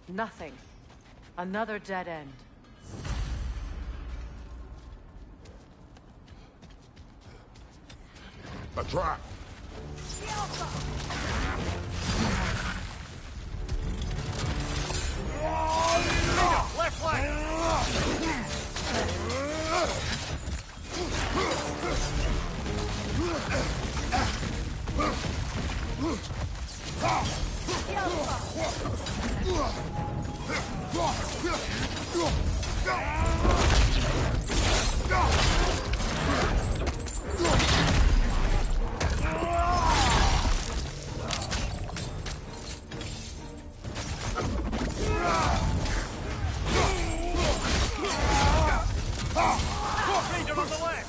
Nothing. Another dead end. A trap! Left leg! Ranger on the left!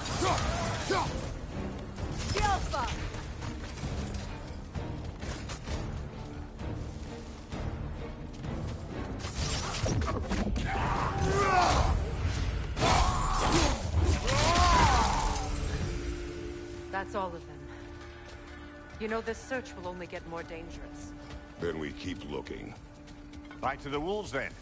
That's all of them. You know, this search will only get more dangerous. Then we keep looking. Back to the wolves, then.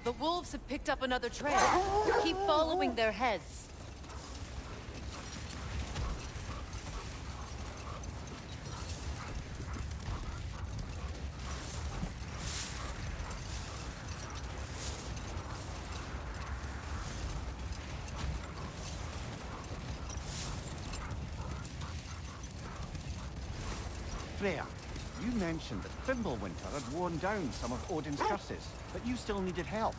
The wolves have picked up another trail. Keep following their heads. Freya, you mentioned that Fimbulwinter had worn down some of Odin's curses, but you still needed help.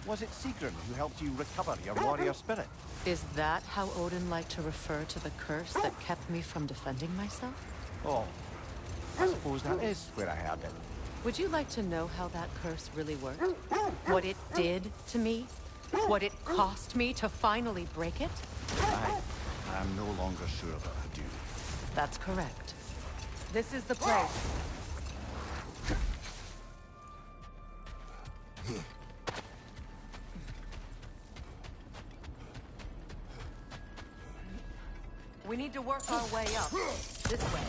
Was it Sigrun who helped you recover your warrior spirit? Is that how Odin liked to refer to the curse that kept me from defending myself? Oh, I suppose that is where I heard it. Would you like to know how that curse really worked? What it did to me? What it cost me to finally break it? I am no longer sure that I do. That's correct. This is the place. We need to work our way up. This way.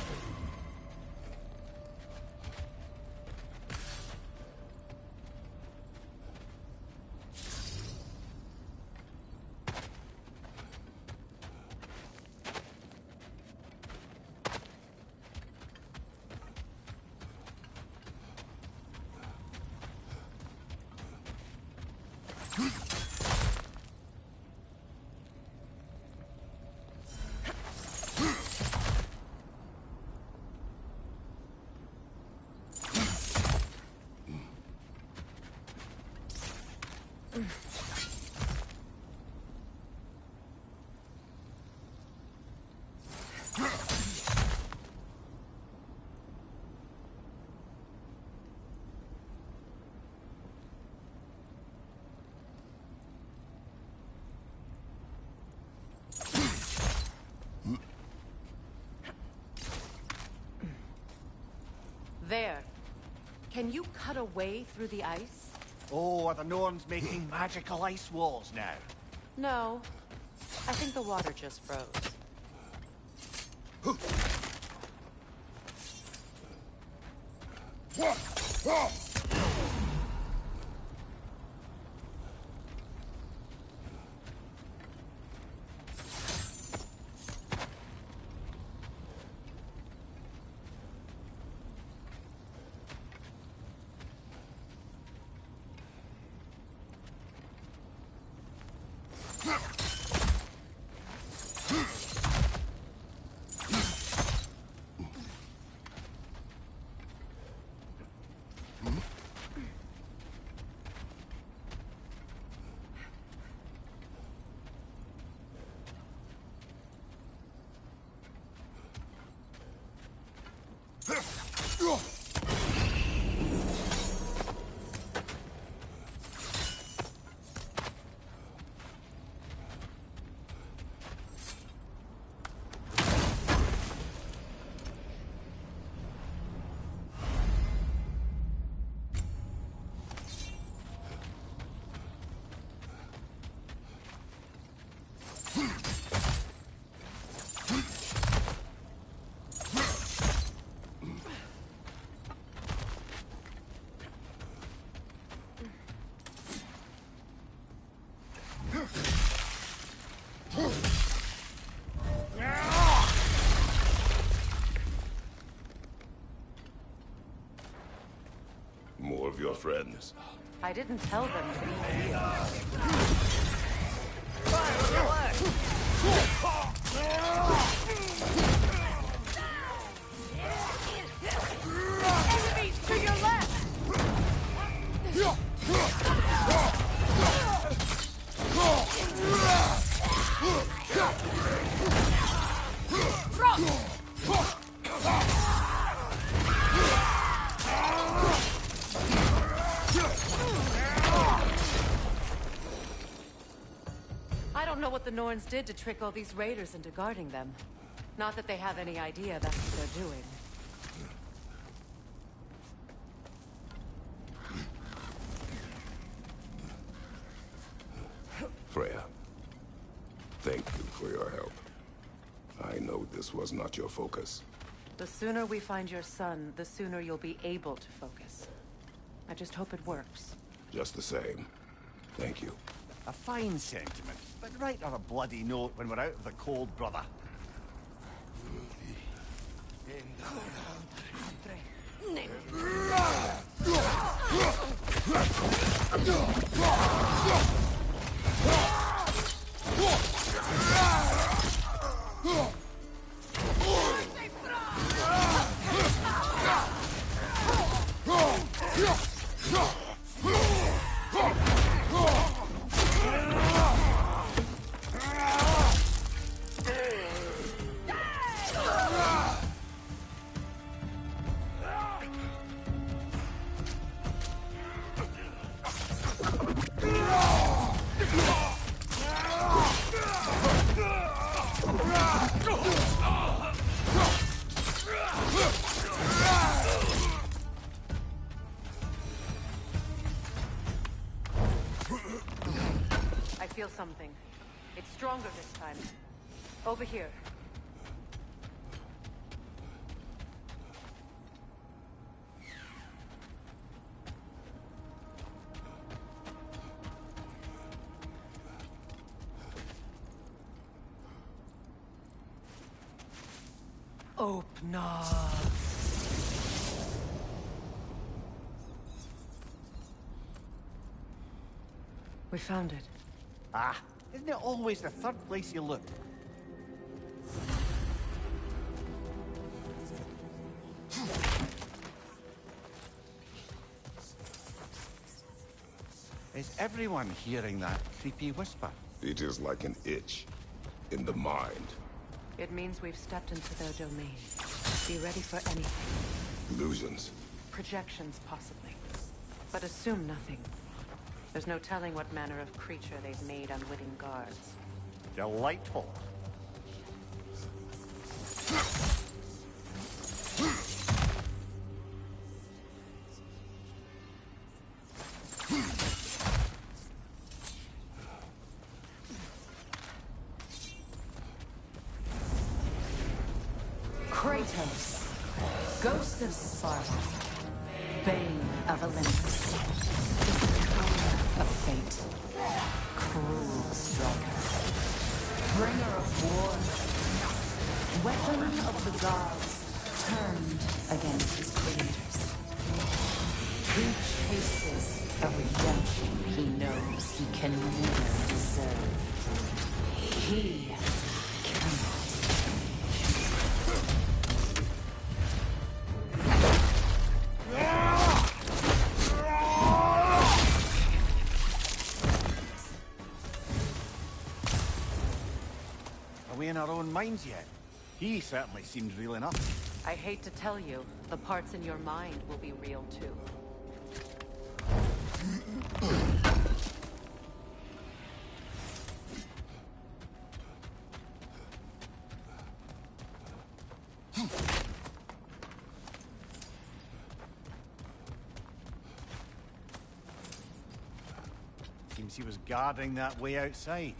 There. Can you cut a way through the ice? Oh, are the Norns making magical ice walls now? No. I think the water just froze. friends. I didn't tell them to be here. Enemies to your left! I don't know what the Norns did to trick all these raiders into guarding them. Not that they have any idea that's what they're doing. Freya, thank you for your help. I know this was not your focus. The sooner we find your son, the sooner you'll be able to focus. I just hope it works. Just the same, thank you. A fine sentiment, but write her a bloody note when we're out of the cold, brother. I feel something. It's stronger this time. Over here. Open. We found it. Ah, isn't it always the third place you look? Is everyone hearing that creepy whisper? It is like an itch in the mind. It means we've stepped into their domain. Be ready for anything. Illusions. Projections, possibly. But assume nothing. There's no telling what manner of creature they've made unwitting guards. Delightful. Kratos, Ghost of Sparta, Bane of Olympus, Destroyer of fate, cruel striker, bringer of war, weapon of the gods, turned against his creators. He chases a redemption he knows he can never deserve. He cannot. Are we in our own minds yet? He certainly seemed real enough. I hate to tell you, the parts in your mind will be real too. Seems he was guarding that way outside.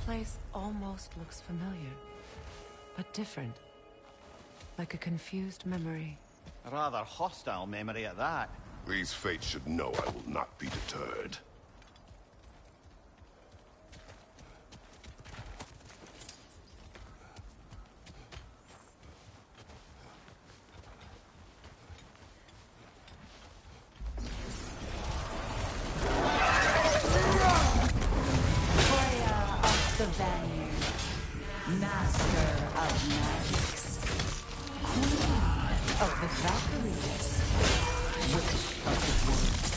place almost looks familiar, but different. Like a confused memory. A rather hostile memory at that. These fates should know I will not be deterred. The Vanguard, Master of Magics, Queen of the Valkyries, Witch of the Woods,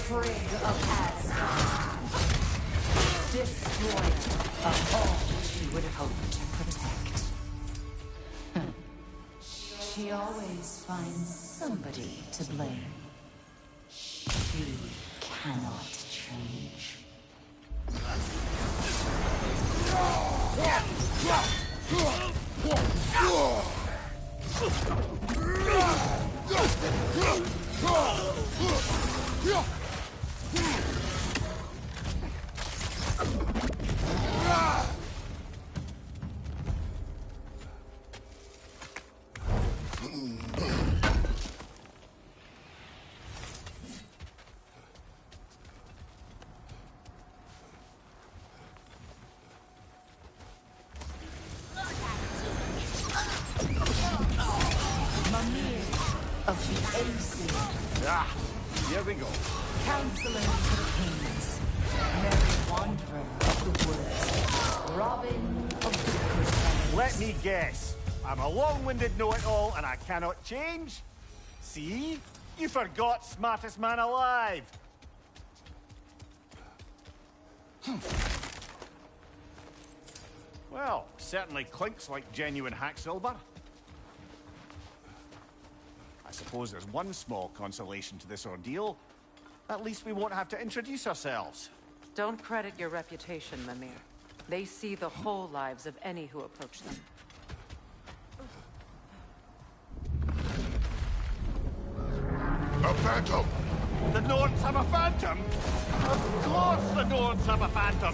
Frigg of Asgard, Destroyer of all she would hope to protect. She always finds somebody to blame. She cannot change. Of the Ancient. Ah, here we go. Counselor to the Kings. Merry Wanderer of the Woods. Robin of the Crusades. Let me guess. I'm a long-winded know-it-all and I cannot change? See? You forgot smartest man alive. Well, certainly clinks like genuine hack silver. I suppose there's one small consolation to this ordeal. At least we won't have to introduce ourselves. Don't credit your reputation, Mimir. They see the whole lives of any who approach them. A phantom! The Norns have a phantom? Of course the Norns have a phantom!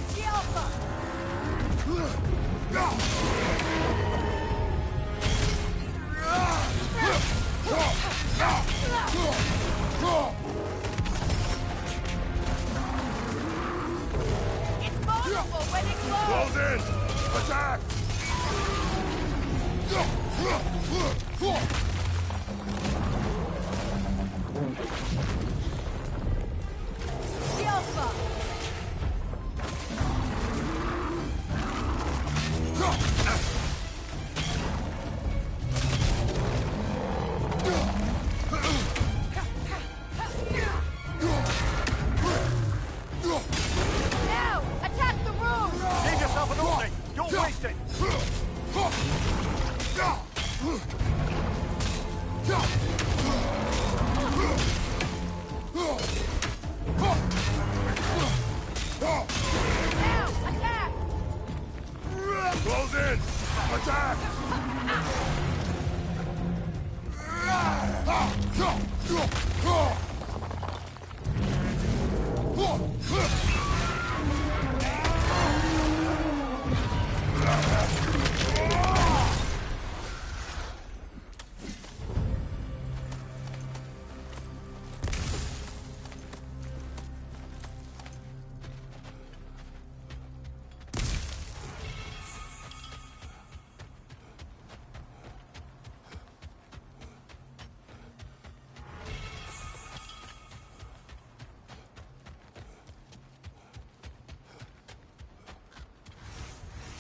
It's vulnerable when it glows! Close in! Attack! Alpha! Now! Attack the room! Give yourself an opening! Don't waste it! Now! Attack! Close in! Attack!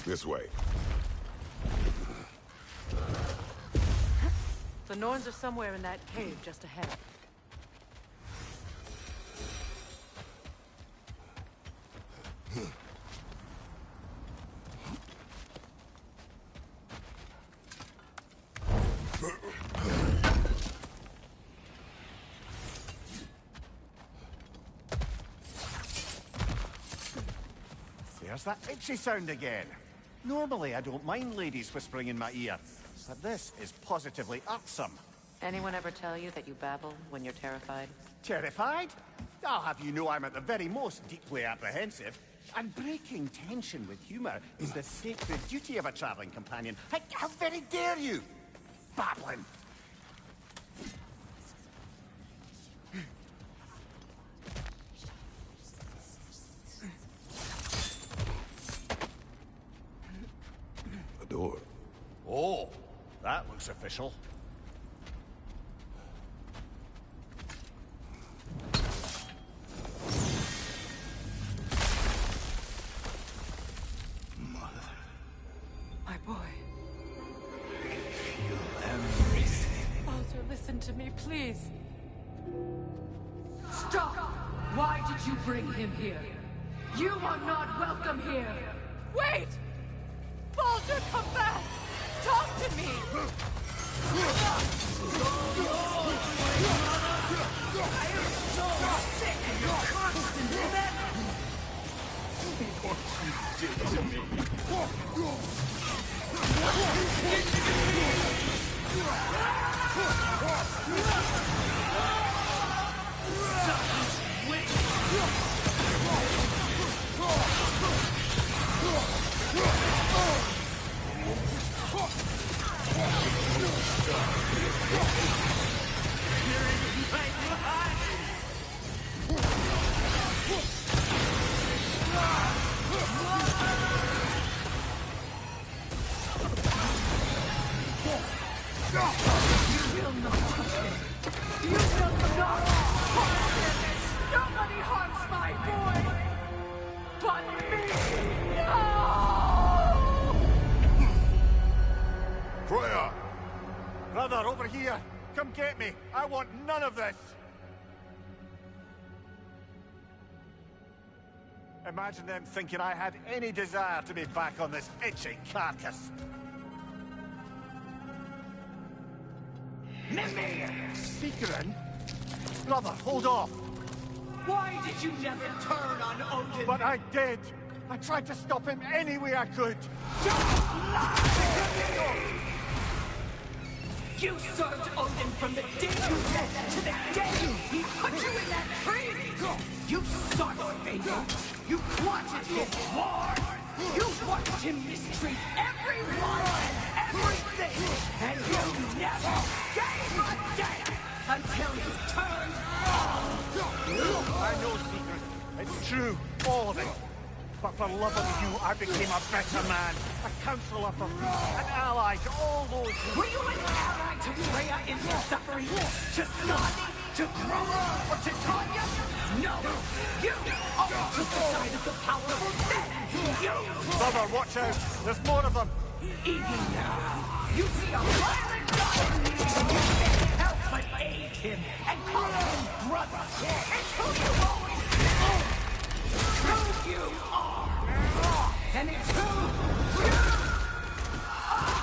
This way. The Norns are somewhere in that cave just ahead. There's that itchy sound again. Normally, I don't mind ladies whispering in my ear, but this is positively irksome. Anyone ever tell you that you babble when you're terrified? Terrified? I'll have you know I'm at the very most deeply apprehensive. And breaking tension with humor is the sacred duty of a traveling companion. How very dare you? Babbling. A door. Oh, that looks official. My boy. Feel everything. Baldur, listen to me, please. Stop! Why did you bring him here? You are not welcome here! Wait! Baldur, come back! Talk to me! I am so sick of your constant meddling! What you did to me. Nobody harms my boy! But me! No! Freya! Brother, over here! Come get me! I want none of this! Imagine them thinking I had any desire to be back on this itchy carcass. Secret? Brother, hold off! Why did you never turn on Odin? But I did! I tried to stop him any way I could! You served Odin from the day you left to the day he put you in that tree! You sought favor! You wanted his war! You watched him mistreat everyone and everything! And you never gave a damn until you turned I know, Secret. It's true, all of it. But for love of you, I became a better man. A counselor for peace, an ally to all those who... Were you an ally to Freya in her suffering? To Skadi? To Groma? Or to Tanya? No! You always took the side of the powerful then! You! Brother, watch out! There's more of them! Even now, you see a violent god in me, and you can't help but aid him and call him brother. It's who you always been. Who you are. And it's who you are.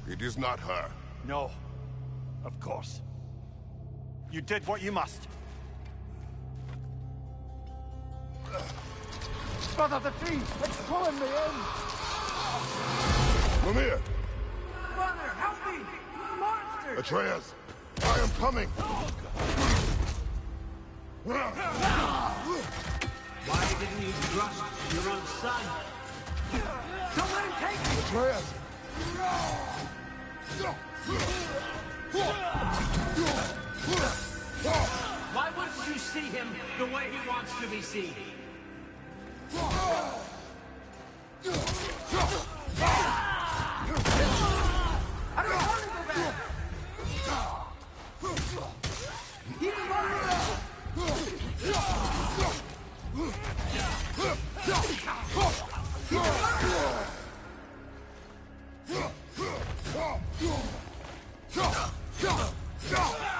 It is not her. No. Of course. You did what you must. Brother, the tree! It's pulling me in! Mimir! Brother, help me! Monster! Atreus! I am coming! Why didn't you trust your own son? Don't let him take me! Atreus! Why wouldn't you see him the way he wants to be seen? I don't want to go back! He's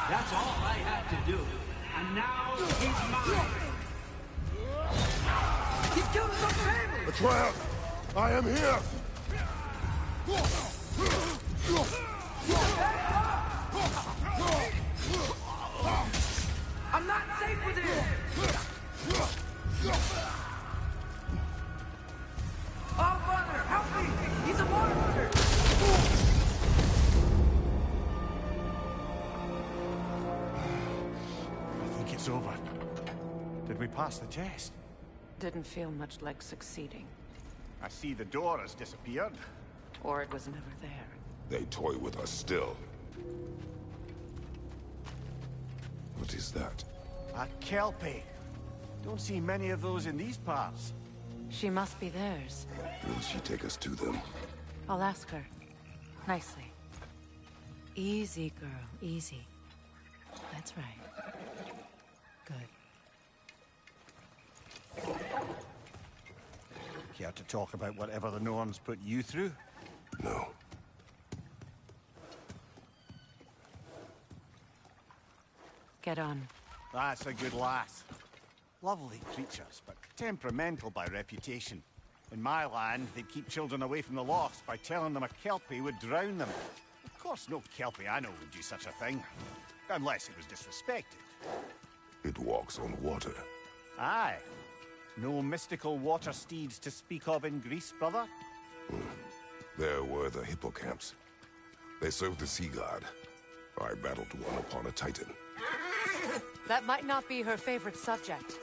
That's all I had to do. And now he's mine. He killed his own family! Atreus! I am here! I'm not safe with him! Oh, Father, help me! He's a monster! I think it's Did we pass the test? Didn't feel much like succeeding. I see the door has disappeared. Or it was never there. They toy with us still. What is that? A kelpie. Don't see many of those in these parts. She must be theirs. Will she take us to them? I'll ask her. Nicely. Easy, girl. Easy. That's right. Good. Care to talk about whatever the Norns put you through? No. Get on. That's a good lass. Lovely creatures, but temperamental by reputation. In my land, they'd keep children away from the lost by telling them a kelpie would drown them. Of course, no kelpie I know would do such a thing. Unless it was disrespected. It walks on water. Aye. No mystical water steeds to speak of in Greece, brother? There were the hippocamps. They served the sea god. I battled one upon a titan. That might not be her favorite subject.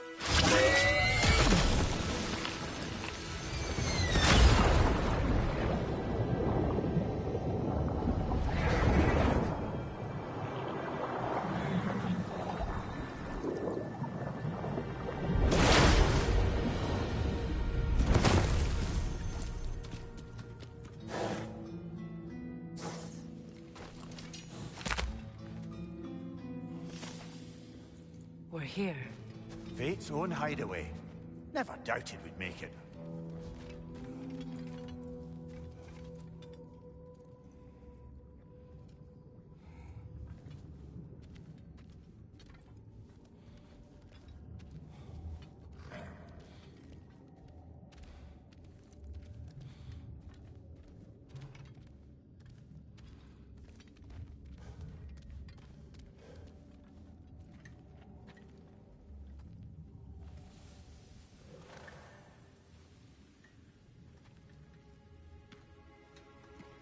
We're here. Fate's own hideaway. Never doubted we'd make it.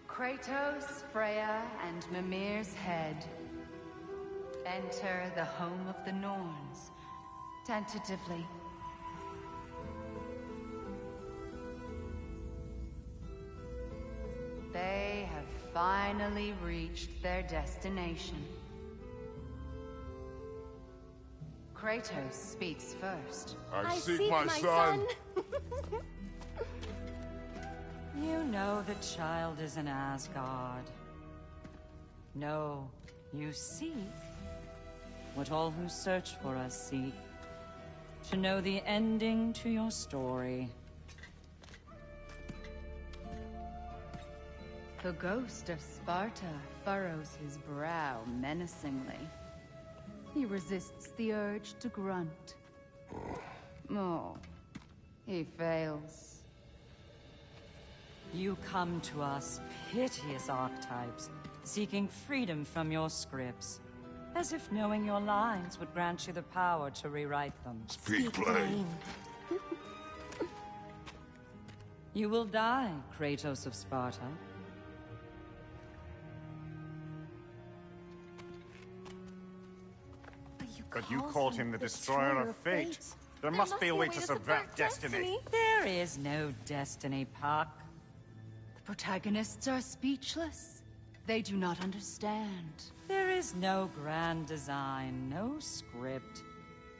Kratos, Freya, and Mimir's head. Enter the home of the Norns, tentatively. They have finally reached their destination. Kratos speaks first. I seek my son. You know the child is in Asgard. No, you seek what all who search for us seek. To know the ending to your story. The ghost of Sparta furrows his brow menacingly. He resists the urge to grunt. Oh, he fails. You come to us, piteous archetypes, seeking freedom from your scripts. As if knowing your lines would grant you the power to rewrite them. Speak plain. You will die, Kratos of Sparta. But you called him the Destroyer of Fate. There must be a way to subvert destiny. There is no destiny, Puck. The protagonists are speechless. They do not understand. There is no grand design, no script.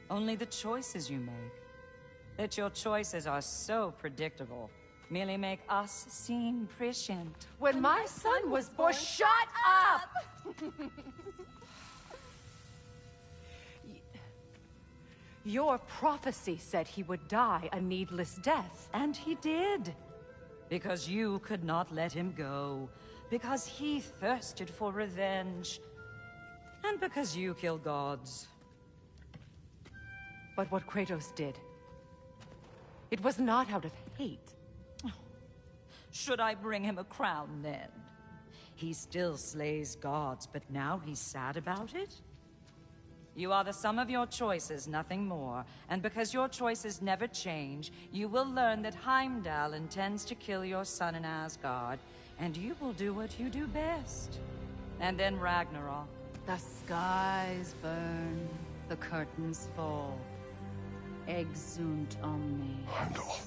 Only the choices you make. That your choices are so predictable merely make us seem prescient. When my son was born, shut up! Your prophecy said he would die a needless death. And he did. Because you could not let him go. Because he thirsted for revenge. And because you kill gods. But what Kratos did, it was not out of hate. Should I bring him a crown then? He still slays gods, but now he's sad about it? You are the sum of your choices, nothing more. And because your choices never change, you will learn that Heimdall intends to kill your son in Asgard, and you will do what you do best. And then Ragnarok. The skies burn, the curtains fall. Exunt omni. Heimdall.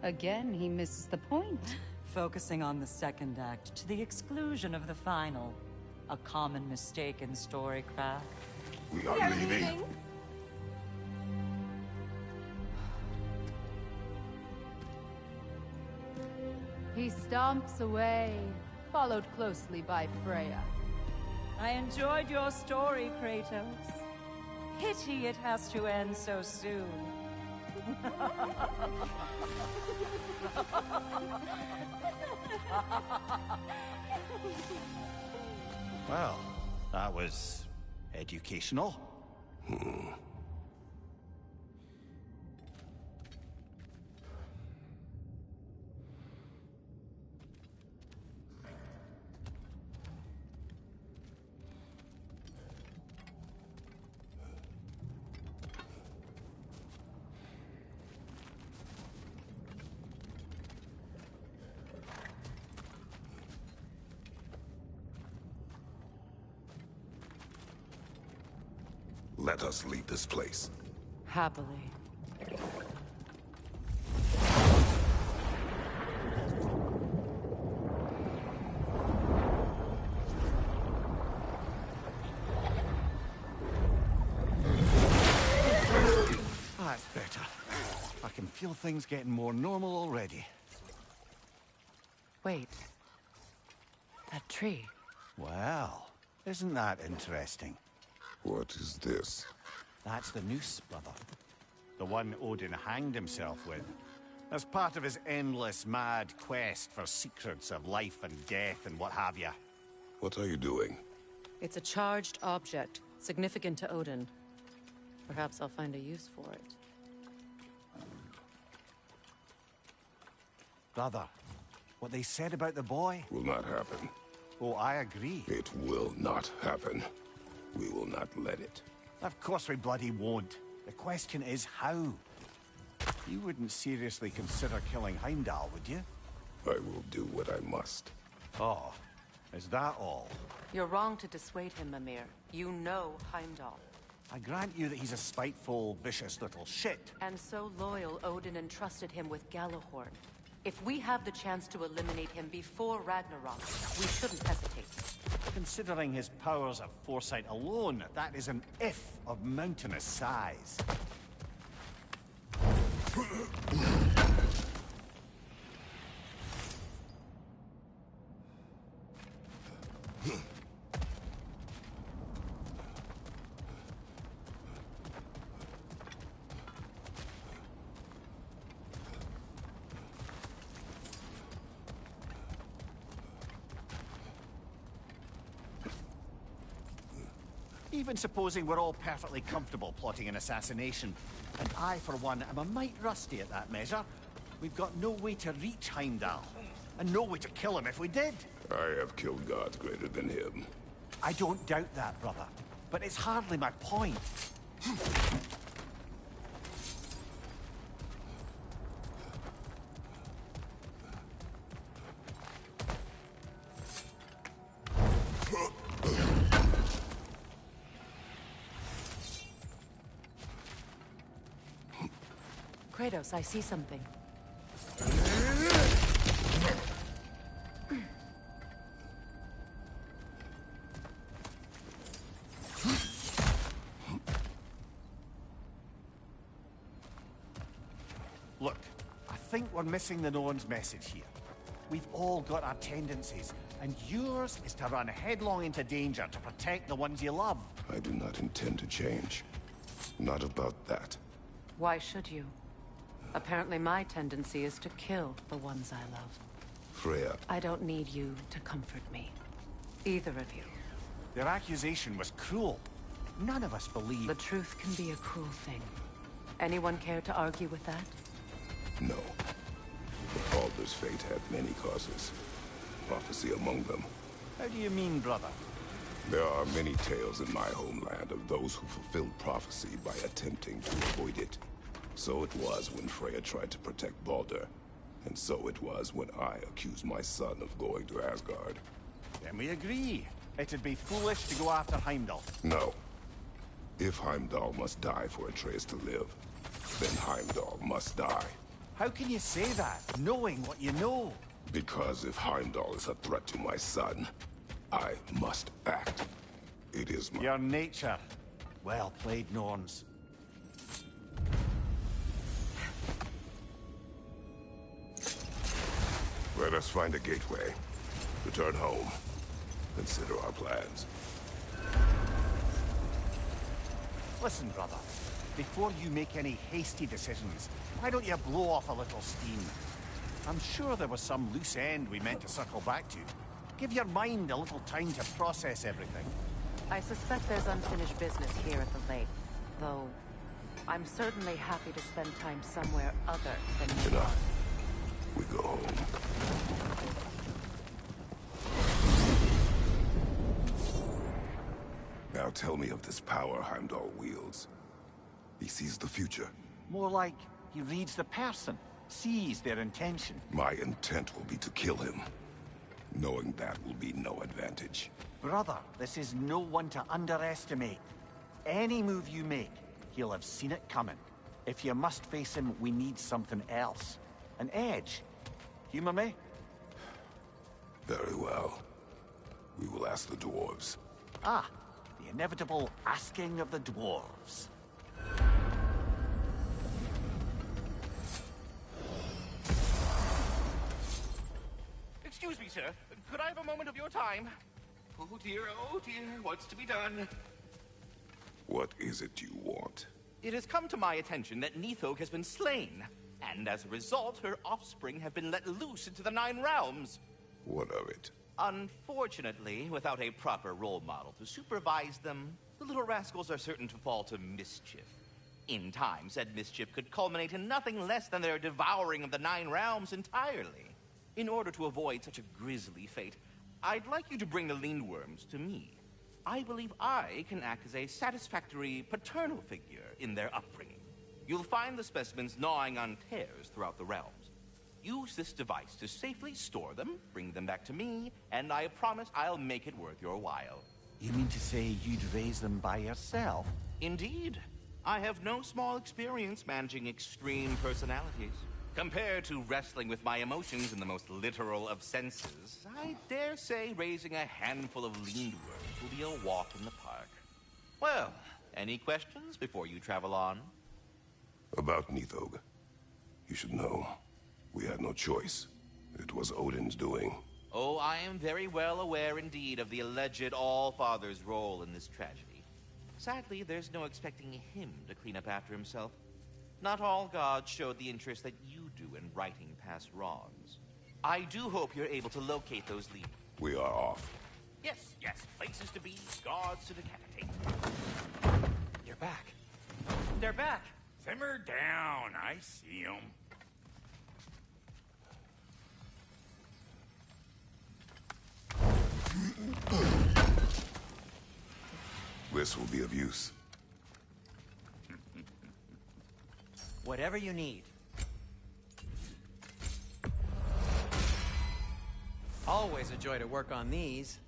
Again, he misses the point. Focusing on the second act to the exclusion of the final. A common mistake in storycraft. We are leaving. He stomps away, followed closely by Freya. I enjoyed your story, Kratos. Pity it has to end so soon. Well, that was educational. Let us leave this place. Happily. That's better. I can feel things getting more normal already. Wait. That tree. Well, isn't that interesting? What is this? That's the noose, brother. The one Odin hanged himself with. As part of his endless, mad quest for secrets of life and death and what have you. What are you doing? It's a charged object, significant to Odin. Perhaps I'll find a use for it. Brother, what they said about the boy? Will not happen. Oh, I agree. It will not happen. We will not let it. Of course we bloody won't. The question is how. You wouldn't seriously consider killing Heimdall, would you? I will do what I must. Oh, is that all? You're wrong to dissuade him, Mimir. You know Heimdall. I grant you that he's a spiteful, vicious little shit. And so loyal, Odin entrusted him with Gjallarhorn. If we have the chance to eliminate him before Ragnarok, we shouldn't hesitate. Considering his powers of foresight alone, that is an if of mountainous size. Even supposing we're all perfectly comfortable plotting an assassination, and I, for one, am a mite rusty at that measure, we've got no way to reach Heimdall, and no way to kill him if we did. I have killed gods greater than him. I don't doubt that, brother, but it's hardly my point. Kratos, I see something. Look, I think we're missing the Norn's message here. We've all got our tendencies, and yours is to run headlong into danger to protect the ones you love. I do not intend to change. Not about that. Why should you? Apparently my tendency is to kill the ones I love. Freya. I don't need you to comfort me. Either of you. Their accusation was cruel. None of us believe. The truth can be a cruel thing. Anyone care to argue with that? No. But Baldur's fate had many causes. Prophecy among them. How do you mean, brother? There are many tales in my homeland of those who fulfilled prophecy by attempting to avoid it. So it was when Freya tried to protect Baldur. And so it was when I accused my son of going to Asgard. Then we agree. It'd be foolish to go after Heimdall. No. If Heimdall must die for Atreus to live, then Heimdall must die. How can you say that, knowing what you know? Because if Heimdall is a threat to my son, I must act. It is my... Your nature. Well played, Norns. Let us find a gateway. Return home. Consider our plans. Listen, brother. Before you make any hasty decisions, why don't you blow off a little steam? I'm sure there was some loose end we meant to circle back to. Give your mind a little time to process everything. I suspect there's unfinished business here at the lake, though I'm certainly happy to spend time somewhere other than New York. Enough. We go home. Now tell me of this power Heimdall wields. He sees the future. More like he reads the person, sees their intention. My intent will be to kill him. Knowing that will be no advantage. Brother, this is no one to underestimate. Any move you make, he'll have seen it coming. If you must face him, we need something else. An edge. Humor me? Very well. We will ask the dwarves. Ah, the inevitable asking of the dwarves. Excuse me, sir. Could I have a moment of your time? Oh dear, what's to be done? What is it you want? It has come to my attention that Nithog has been slain, and as a result, her offspring have been let loose into the Nine Realms. What of it? Unfortunately, without a proper role model to supervise them, the little rascals are certain to fall to mischief. In time, said mischief could culminate in nothing less than their devouring of the Nine Realms entirely. In order to avoid such a grisly fate, I'd like you to bring the Lindworms to me. I believe I can act as a satisfactory paternal figure in their upbringing. You'll find the specimens gnawing on tears throughout the realms. Use this device to safely store them, bring them back to me, and I promise I'll make it worth your while. You mean to say you'd raise them by yourself? Indeed. I have no small experience managing extreme personalities. Compared to wrestling with my emotions in the most literal of senses, I dare say raising a handful of Lindworms will be a walk in the park. Well, any questions before you travel on? About Nithog. You should know. We had no choice. It was Odin's doing. Oh, I am very well aware indeed of the alleged All-Father's role in this tragedy. Sadly, there's no expecting him to clean up after himself. Not all gods showed the interest that you do in righting past wrongs. I do hope you're able to locate those leaders. We are off. Yes, places to be, gods to decapitate. You're back. They're back. Simmer down, I see 'em. This will be of use. Whatever you need. Always a joy to work on these.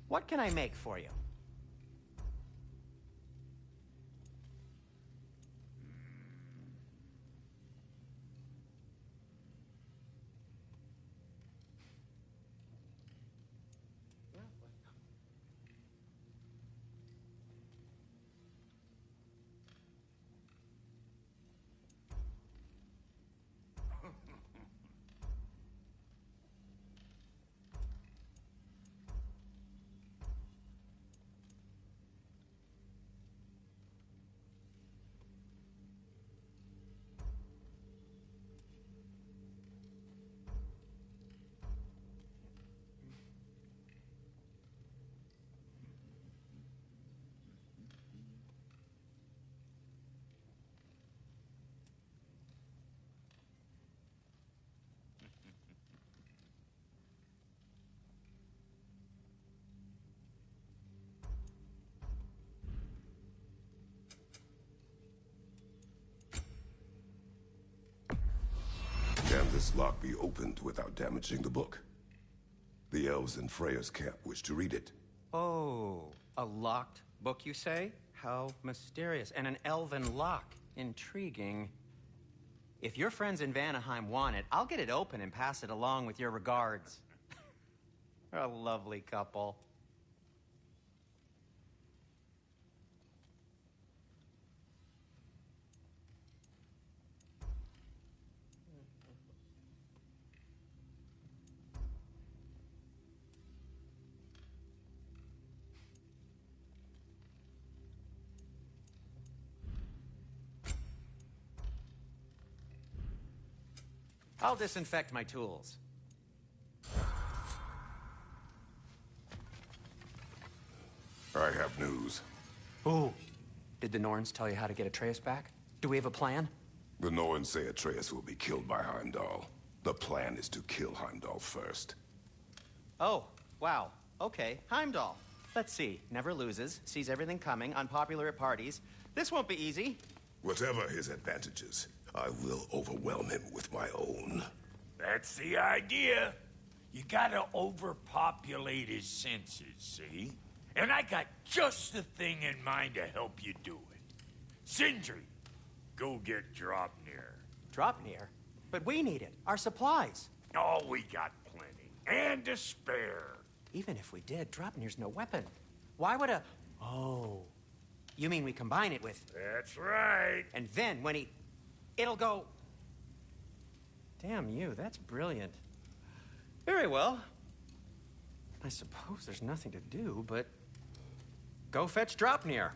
What can I make for you? this lock be opened without damaging the book? The elves in Freya's camp wish to read it. Oh, a locked book, you say? How mysterious. And an elven lock. Intriguing. If your friends in Vanaheim want it, I'll get it open and pass it along with your regards. A lovely couple. I'll disinfect my tools. I have news. Ooh. Did the Norns tell you how to get Atreus back? Do we have a plan? The Norns say Atreus will be killed by Heimdall. The plan is to kill Heimdall first. Oh, wow. Okay, Heimdall. Let's see. Never loses, sees everything coming, unpopular at parties. This won't be easy. Whatever his advantages, I will overwhelm him with my own. That's the idea. You gotta overpopulate his senses, see? And I got just the thing in mind to help you do it. Sindri, go get Dropnir. Dropnir? But we need it. Our supplies. Oh, we got plenty. And to spare. Even if we did, Dropnir's no weapon. Why would a... Oh. You mean we combine it with... That's right. And then when he... It'll go... Damn you, that's brilliant. Very well. I suppose there's nothing to do but... Go fetch Dropnir.